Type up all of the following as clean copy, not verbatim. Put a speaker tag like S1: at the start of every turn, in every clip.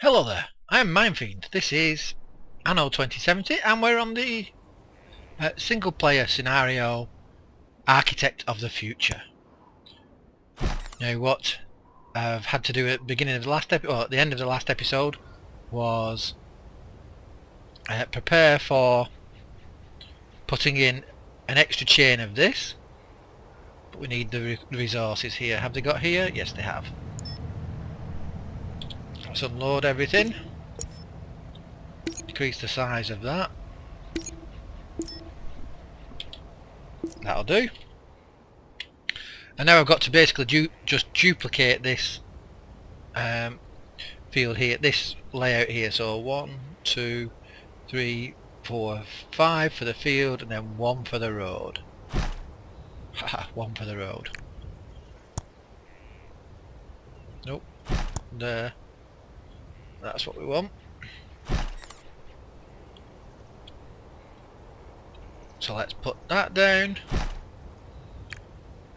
S1: Hello there, I'm Fiend. This is Anno 2070 and we're on the single player scenario Architect of the Future. Now what I've had to do at the beginning of the last episode, at the end of the last episode, was prepare for putting in an extra chain of this, but we need the resources here. Have they got here? Yes they have. Let's unload everything. Decrease the size of that. That'll do. And now I've got to basically just duplicate this field here, this layout here. So 1, 2, 3, 4, 5 for the field, and then 1 for the road. Haha, 1 for the road. Nope. There. That's what we want. So let's put that down.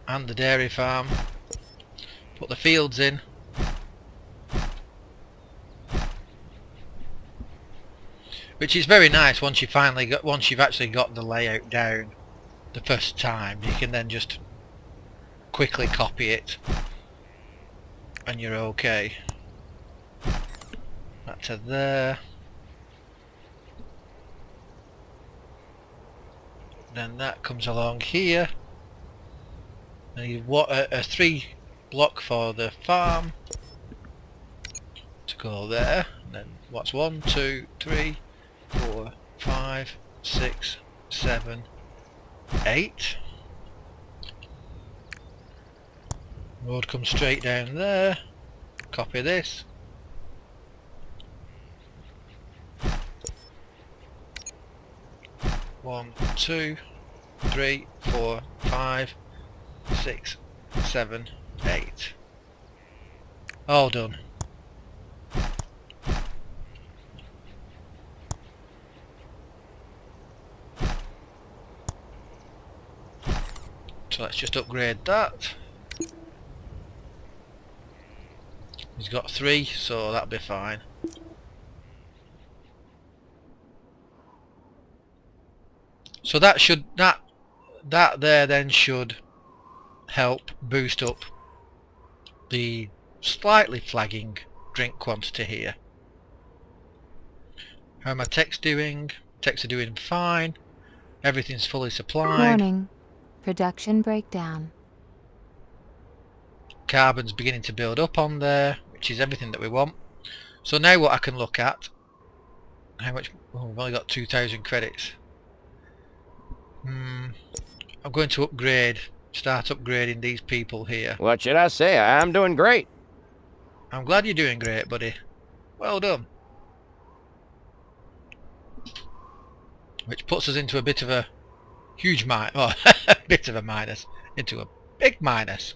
S1: And the dairy farm. Put the fields in. Which is very nice once you finally got, once you've actually got the layout down the first time. You can then just quickly copy it and you're okay. That to there. Then that comes along here. I need a 3 block for the farm to go there. And then what's 1, 2, 3, 4, 5, 6, 7, 8. Road comes straight down there. Copy this. One, 2, 3, 4, 5, 6, 7, 8. All done. So let's just upgrade that. He's got 3, so that'll be fine. So that should that there then should help boost up the slightly flagging drink quantity here. How are my techs doing? Techs are doing fine. Everything's fully supplied.
S2: Warning. Production breakdown.
S1: Carbon's beginning to build up on there, which is everything that we want. So now what I can look at, how much, oh, we've only got 2,000 credits. I'm going to start upgrading these people here.
S3: What should I say? I'm doing great.
S1: I'm glad you're doing great, buddy. Well done. Which puts us into a bit of a huge minus, oh, a bit of a minus, into a big minus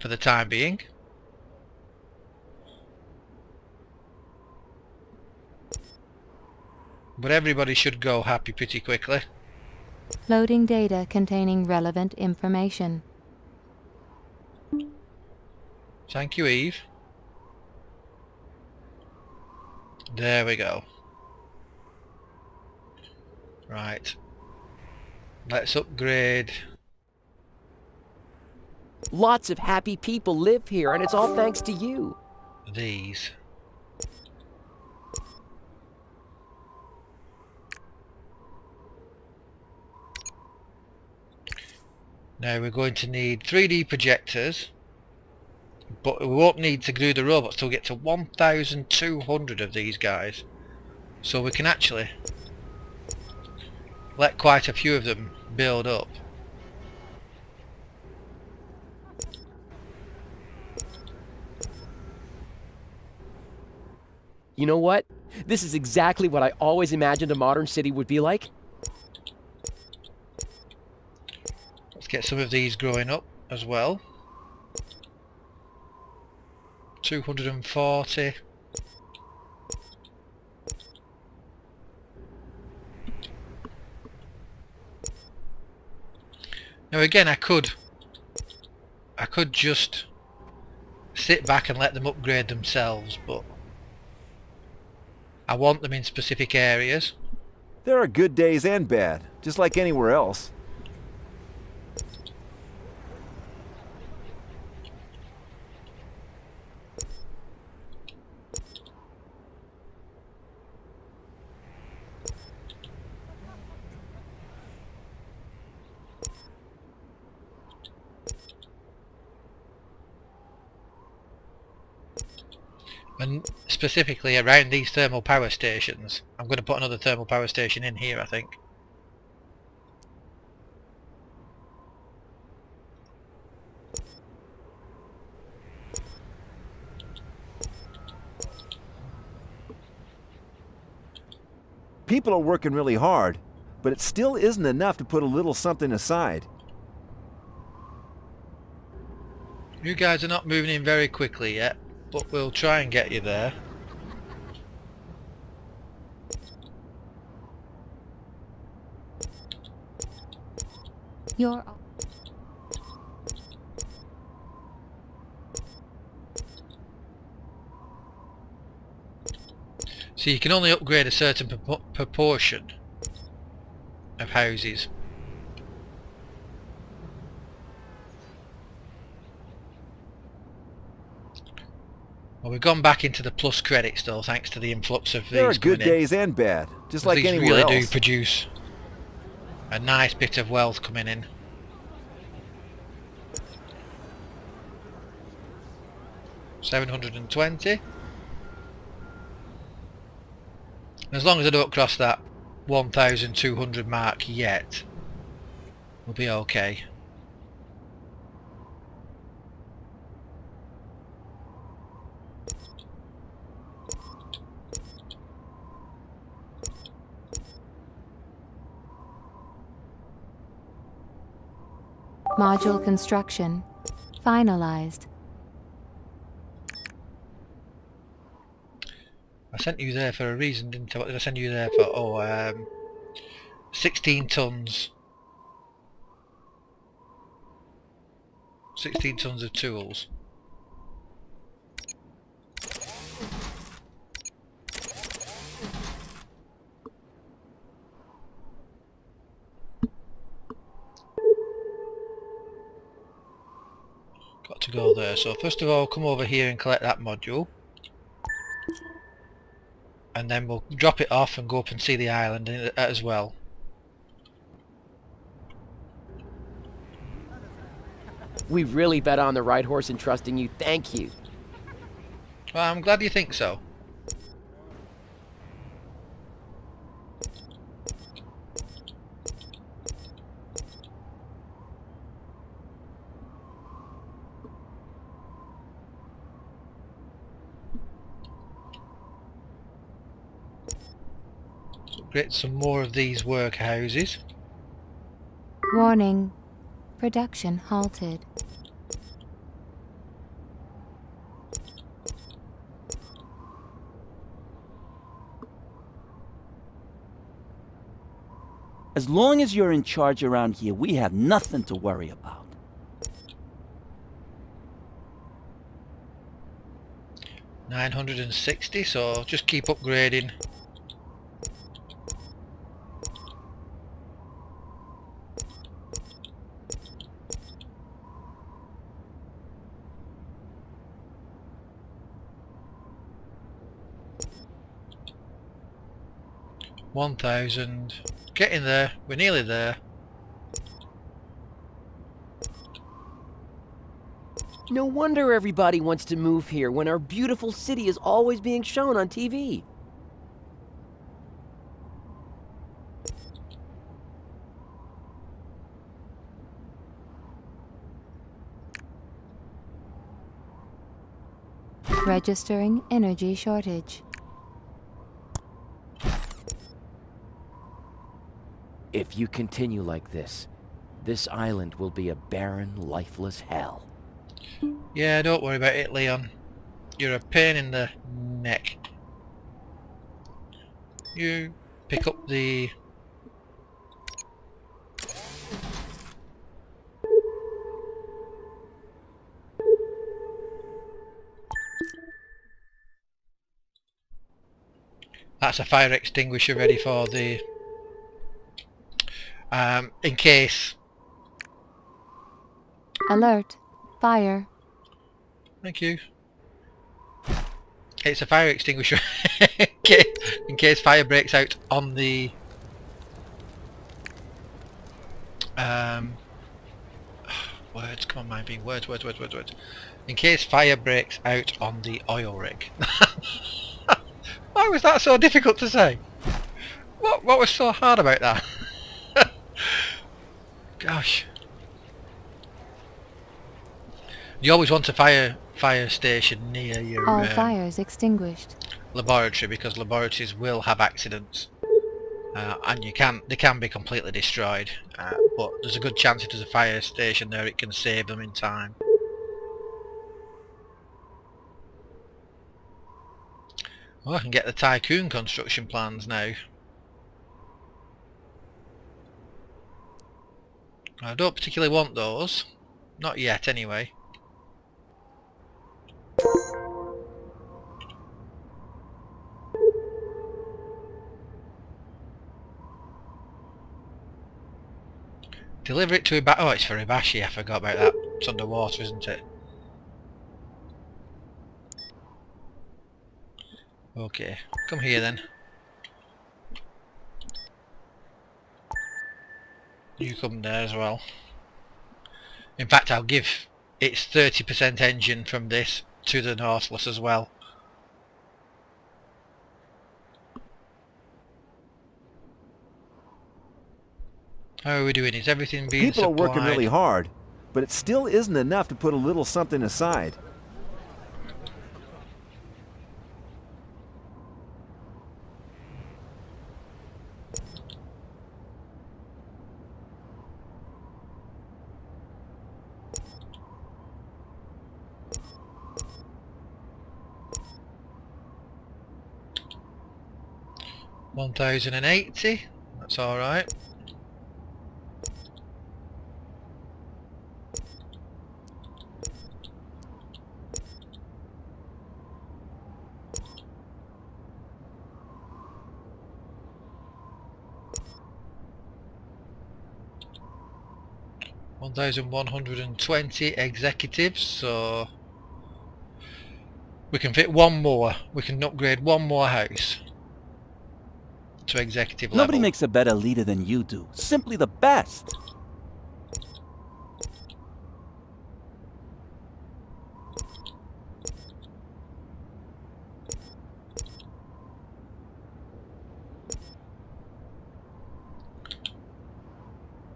S1: for the time being. But everybody should go happy pretty quickly.
S2: Loading data containing relevant information.
S1: Thank you, Eve. There we go. Right. Let's upgrade.
S3: Lots of happy people live here, and it's all thanks to you.
S1: These. Now we're going to need 3D projectors, but we won't need to do the robots till we get to 1,200 of these guys. So we can actually let quite a few of them build up.
S3: You know what? This is exactly what I always imagined a modern city would be like.
S1: Let's get some of these growing up as well. 240. Now again, I could just sit back and let them upgrade themselves, but I want them in specific areas.
S4: There are good days and bad, just like anywhere else.
S1: And specifically around these thermal power stations. I'm going to put another thermal power station in here, I think.
S4: People are working really hard, but it still isn't enough to put a little something aside.
S1: You guys are not moving in very quickly yet, but we'll try and get you there.
S2: Your
S1: So you can only upgrade a certain proportion of houses. Well, we've gone back into the plus credits though, thanks to the influx of these
S4: There are
S1: coming
S4: good
S1: in.
S4: days and bad, just like
S1: These
S4: anywhere
S1: really
S4: else.
S1: do produce a nice bit of wealth coming in. $720. As long as I don't cross that 1,200 mark yet, we'll be okay.
S2: module construction finalized.
S1: I sent you there for a reason, didn't I? What did I send you there for? Oh, 16 tons. 16 tons of tools. Got to go there. So first of all, come over here and collect that module. And then we'll drop it off and go up and see the island as well.
S3: We really bet on the right horse in trusting you. Thank you.
S1: Well, I'm glad you think so. Get some more of these workhouses.
S2: Warning. Production halted.
S5: As long as you're in charge around here, we have nothing to worry about.
S1: $960, so just keep upgrading. $1,000. Getting there. We're nearly there.
S3: No wonder everybody wants to move here when our beautiful city is always being shown on TV.
S2: Registering energy shortage.
S3: If you continue like this island will be a barren, lifeless hell.
S1: Yeah, don't worry about it, Leon. You're a pain in the neck. You pick up the... That's a fire extinguisher ready for the... in case...
S2: Alert. Fire.
S1: Thank you. It's a fire extinguisher in case fire breaks out on the... words, come on, mind being words. In case fire breaks out on the oil rig. Why was that so difficult to say? What was so hard about that? Gosh. You always want a fire station near your
S2: All fires extinguished.
S1: laboratory, because laboratories will have accidents. And they can be completely destroyed, but there's a good chance if there's a fire station there it can save them in time. Oh, I can get the Tycoon construction plans now. I don't particularly want those, not yet anyway. Deliver it to Ibashi. Oh, it's for Ibashi, I forgot about that. It's underwater, isn't it? Okay, come here then. You come there as well. In fact, I'll give its 30% engine from this to the Nautilus as well. How are we doing? Is everything being
S4: People
S1: supplied?
S4: are working really hard, but it still isn't enough to put a little something aside.
S1: $1,080. That's all right. $1,120 executives, so we can fit one more. We can upgrade one more house to executive level.
S5: Nobody makes a better leader than you do. Simply the best.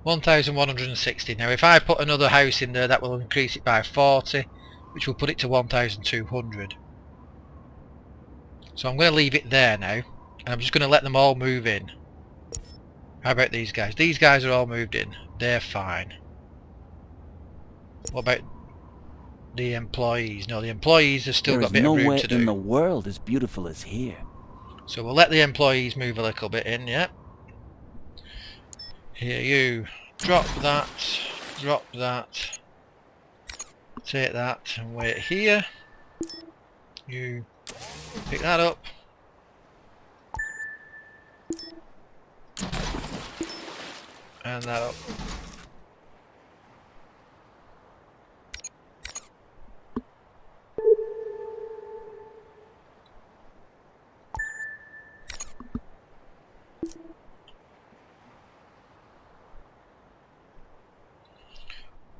S1: $1,160. Now if I put another house in there, that will increase it by 40, which will put it to 1,200. So I'm going to leave it there now, and I'm just going to let them all move in. How about these guys? These guys are all moved in. They're fine. What about the employees? No, the employees have still
S5: There
S1: got
S5: is
S1: a bit of room
S5: nowhere
S1: to
S5: in
S1: do.
S5: the world as beautiful as here.
S1: So we'll let the employees move a little bit in, yeah? Here, you drop that, take that and wait here. You pick that up. And that up.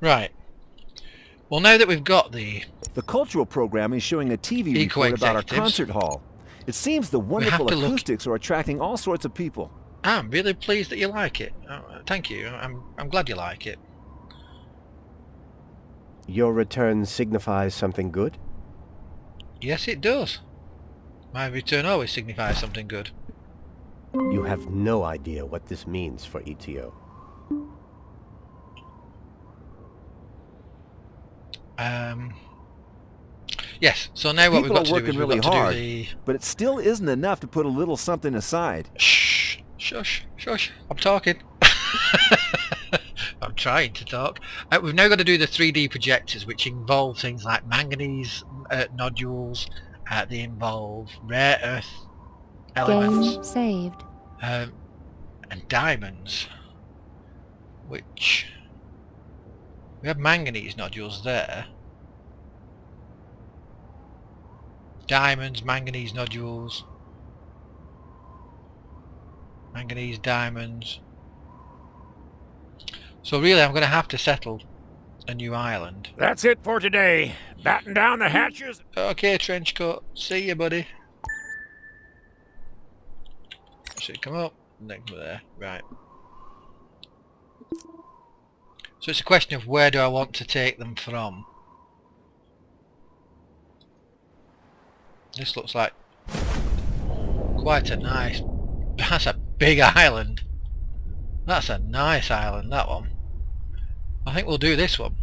S1: Right. Well, now that we've got the
S4: cultural program is showing a TV report about our
S1: Eco-executives.
S4: concert hall. It seems the wonderful
S1: to look-
S4: acoustics are attracting all sorts of people.
S1: I'm really pleased that you like it. Thank you. I'm glad you like it.
S6: Your return signifies something good?
S1: Yes, it does. My return always signifies something good.
S6: You have no idea what this means for ETO.
S1: Yes, so now what we've
S4: People
S1: got
S4: are
S1: to do
S4: working
S1: is we've
S4: really
S1: got to
S4: hard,
S1: do the...
S4: but it still isn't enough to put a little something aside.
S1: Shh, shush, shush, I'm talking. I'm trying to talk. We've now got to do the 3D projectors, which involve things like manganese nodules, they involve rare earth elements,
S2: Game saved.
S1: and diamonds, which we have manganese nodules there. Diamonds, manganese nodules, manganese diamonds. So really I'm going to have to settle a new island.
S7: That's it for today. Batten down the hatches.
S1: Okay, Trenchcoat. See you, buddy. Should come up. Next there. Right. So it's a question of where do I want to take them from. This looks like quite a nice... That's a big island. That's a nice island, that one. I think we'll do this one.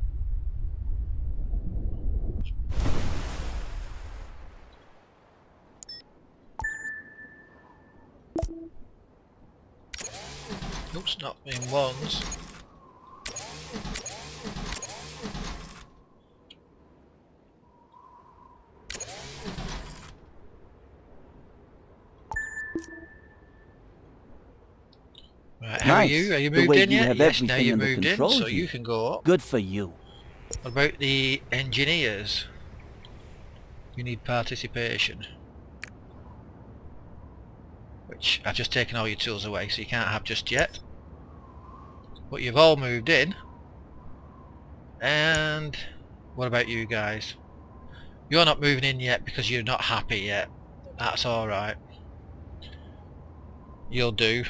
S1: Oops, not in ones. Right, how are
S5: Nice.
S1: you? Are you
S5: The
S1: moved
S5: way
S1: in
S5: you
S1: yet?
S5: have
S1: Yes, now
S5: everything
S1: you
S5: under
S1: moved in,
S5: control
S1: so
S5: here.
S1: you can go up.
S5: Good for you.
S1: What about the engineers? You need participation. Which I've just taken all your tools away, so you can't have just yet. But you've all moved in. And what about you guys? You're not moving in yet because you're not happy yet. That's alright. You'll do.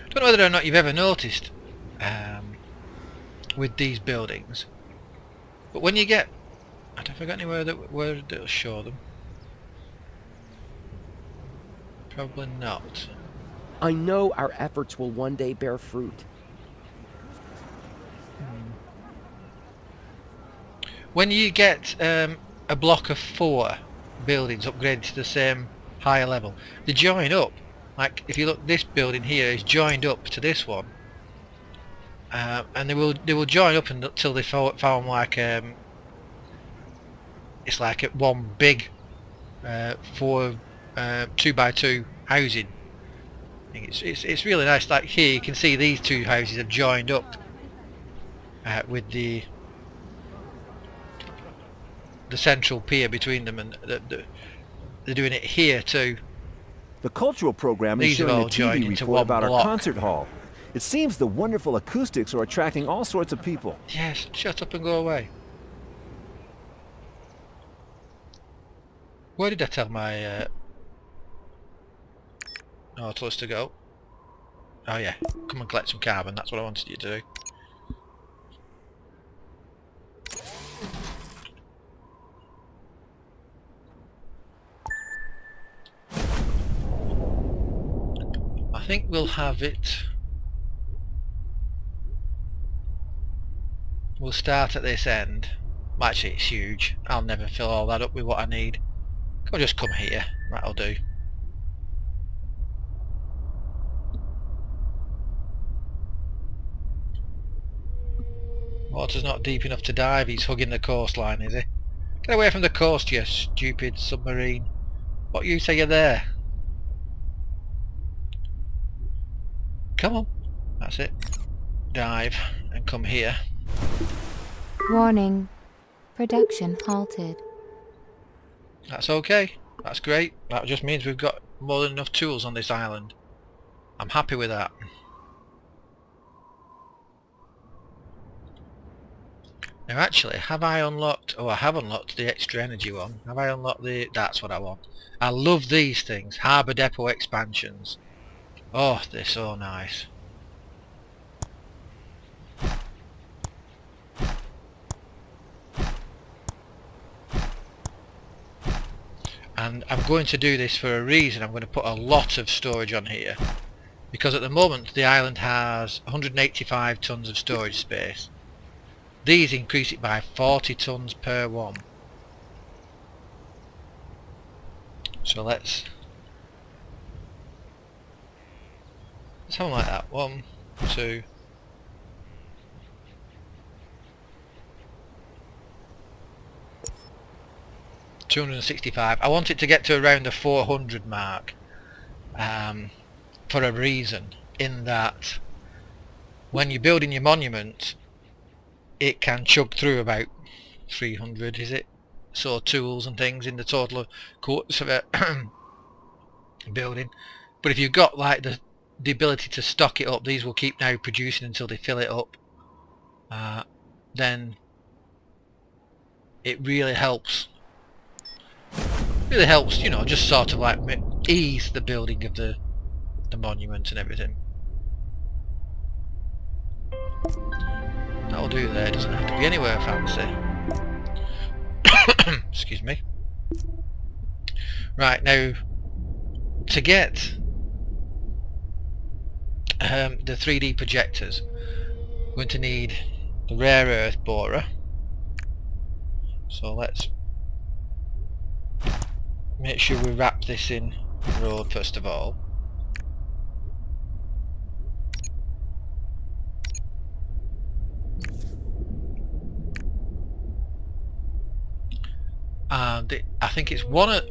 S1: Don't know whether or not you've ever noticed with these buildings, but when you get, I don't forget anywhere where it'll show them. Probably not.
S3: I know our efforts will one day bear fruit.
S1: When you get a block of 4 buildings upgraded to the same higher level, they join up. Like if you look, this building here is joined up to this one, and they will join up until they form like it's like one big 4 2x2 housing. It's really nice. Like here you can see these 2 houses have joined up with the central pier between them, and they're doing it here too.
S4: The cultural program is
S1: These have
S4: showing
S1: all
S4: a
S1: joined
S4: TV
S1: into
S4: report
S1: one
S4: about our
S1: block.
S4: concert hall. It seems the wonderful acoustics are attracting all sorts of people.
S1: Yes, shut up and go away. Where did I tell my Nautilus to go? Oh yeah, come and collect some carbon, that's what I wanted you to do. I think we'll have it. We'll start at this end. Actually, it's huge. I'll never fill all that up with what I need. I'll just come here. That'll do. Water's not deep enough to dive. He's hugging the coastline, is he? Get away from the coast, you stupid submarine. What use are you there? Come on. That's it. Dive and come here.
S2: Warning. Production halted.
S1: That's okay. That's great. That just means we've got more than enough tools on this island. I'm happy with that. Now actually, have I unlocked... Oh, I have unlocked the extra energy one. Have I unlocked the... That's what I want. I love these things. Harbour Depot expansions. Oh, they're so nice. And I'm going to do this for a reason. I'm going to put a lot of storage on here. Because at the moment the island has 185 tons of storage space. These increase it by 40 tons per one. So let's have them like that. 1, 2. 265. I want it to get to around the 400 mark, for a reason, in that when you're building your monument, it can chug through about 300, is it? So tools and things in the total course of a building. But if you've got like the ability to stock it up, these will keep now producing until they fill it up. Then it really helps. Really helps, you know, just sort of like ease the building of the monument and everything. That'll do there, doesn't have to be anywhere fancy. Excuse me. Right, now to get the 3D projectors, we're going to need the rare earth borer. So let's make sure we wrap this in road first of all. And I think it's one of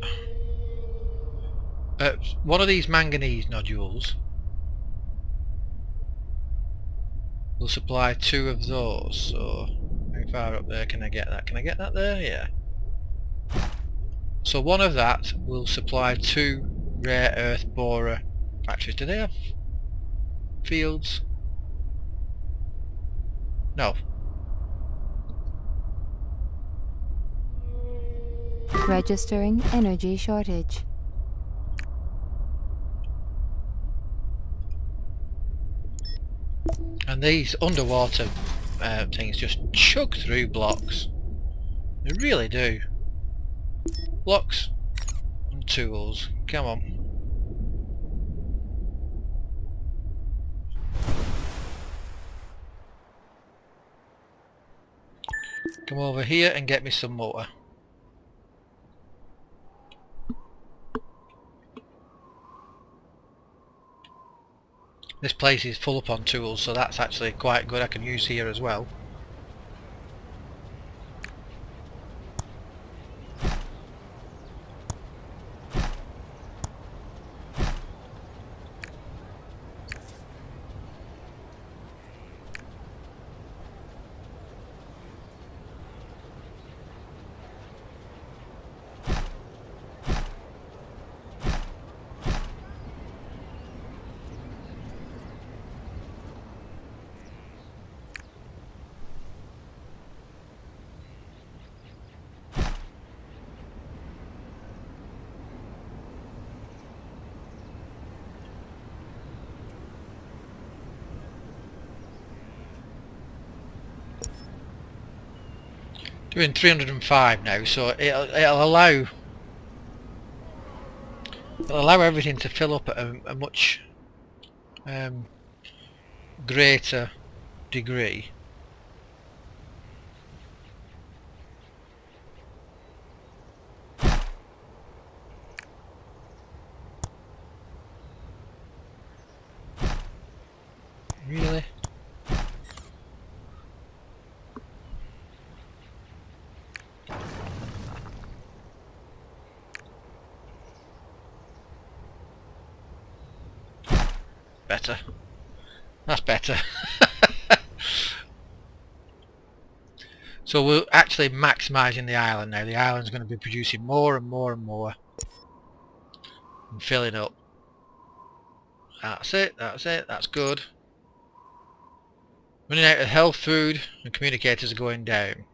S1: these manganese nodules will supply 2 of those. So how far up there can I get that? Can I get that there? Yeah. So one of that will supply 2 rare earth borer factories. Do they have fields? No.
S2: Registering energy shortage.
S1: And these underwater things just chug through blocks. They really do. Blocks and tools. Come on. Come over here and get me some more. This place is full up on tools, so that's actually quite good. I can use here as well. Doing 305 now, so it'll allow everything to fill up at a much greater degree. Really? Better. That's better. So we're actually maximising the island now. The island's going to be producing more and more and more. And filling up. That's it, that's it, that's good. Running out of health, food, and communicators are going down.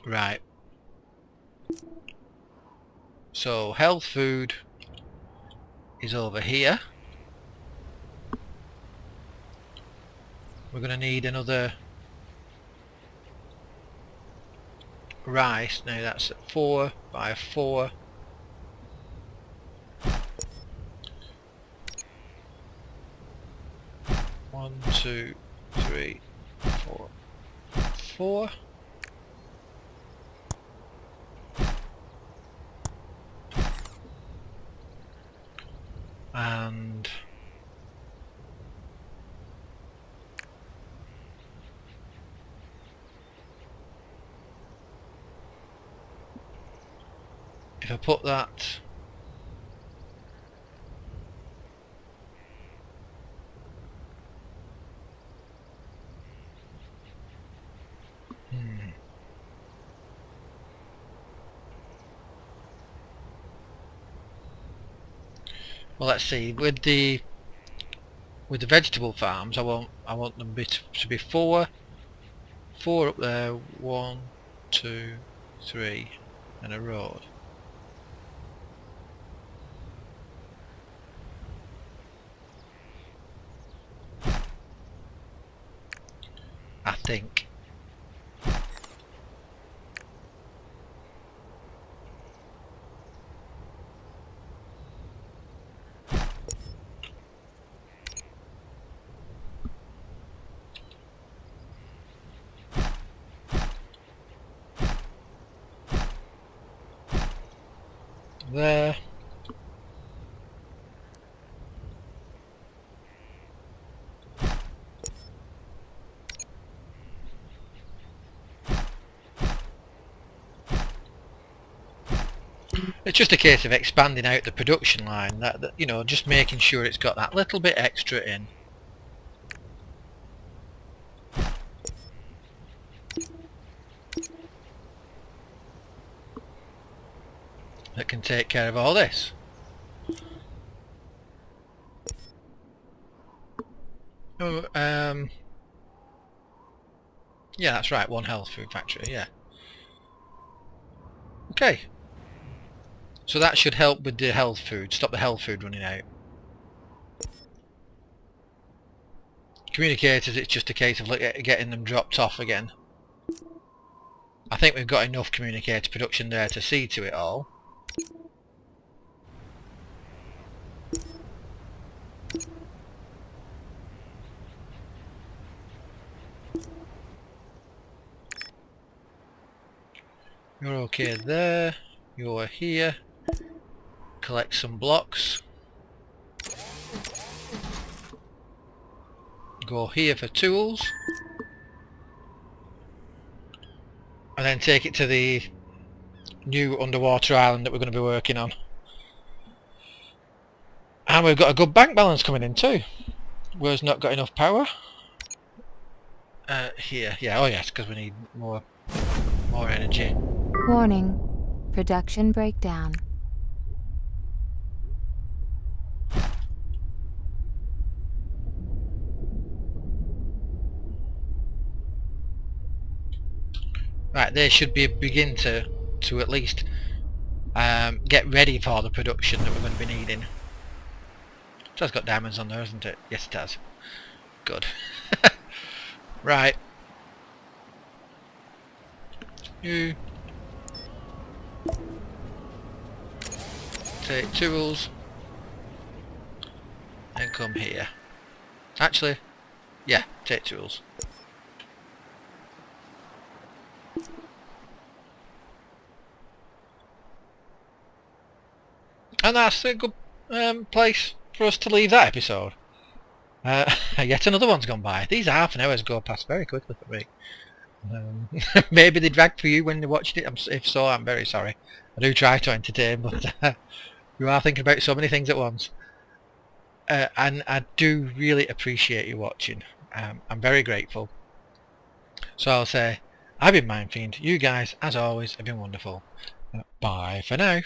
S1: Right. So health, food is over here. We're going to need another rice. Now that's 4 by 4. One, two, three, 4. 4. And if I put that... Well, let's see. With the vegetable farms, I want them to be four up there. 1, 2, 3, and a road. I think. There. It's just a case of expanding out the production line, that you know, just making sure it's got that little bit extra in. That can take care of all this. Oh, yeah, that's right, one health food factory, yeah. Okay. So that should help with the health food, stop the health food running out. Communicators, it's just a case of getting them dropped off again. I think we've got enough communicator production there to see to it all. You're okay there, you're here. Collect some blocks. Go here for tools. And then take it to the new underwater island that we're going to be working on. And we've got a good bank balance coming in too. Where's not got enough power? Here, yeah, oh yes, because we need more energy.
S2: Warning. Production breakdown.
S1: Right, they should be begin to at least get ready for the production that we're going to be needing. So it's got diamonds on there, hasn't it? Yes, it has. Good. Right. You take tools and come here. Actually, yeah, take tools. And that's a good place for us to leave that episode. Yet another one's gone by. These half an hours go past very quickly for me. Maybe they dragged for you when you watched it. If so, I'm very sorry. I do try to entertain, but you are thinking about so many things at once. And I do really appreciate you watching. I'm very grateful. So I'll say, I've been Mind Fiend. You guys, as always, have been wonderful. Bye for now.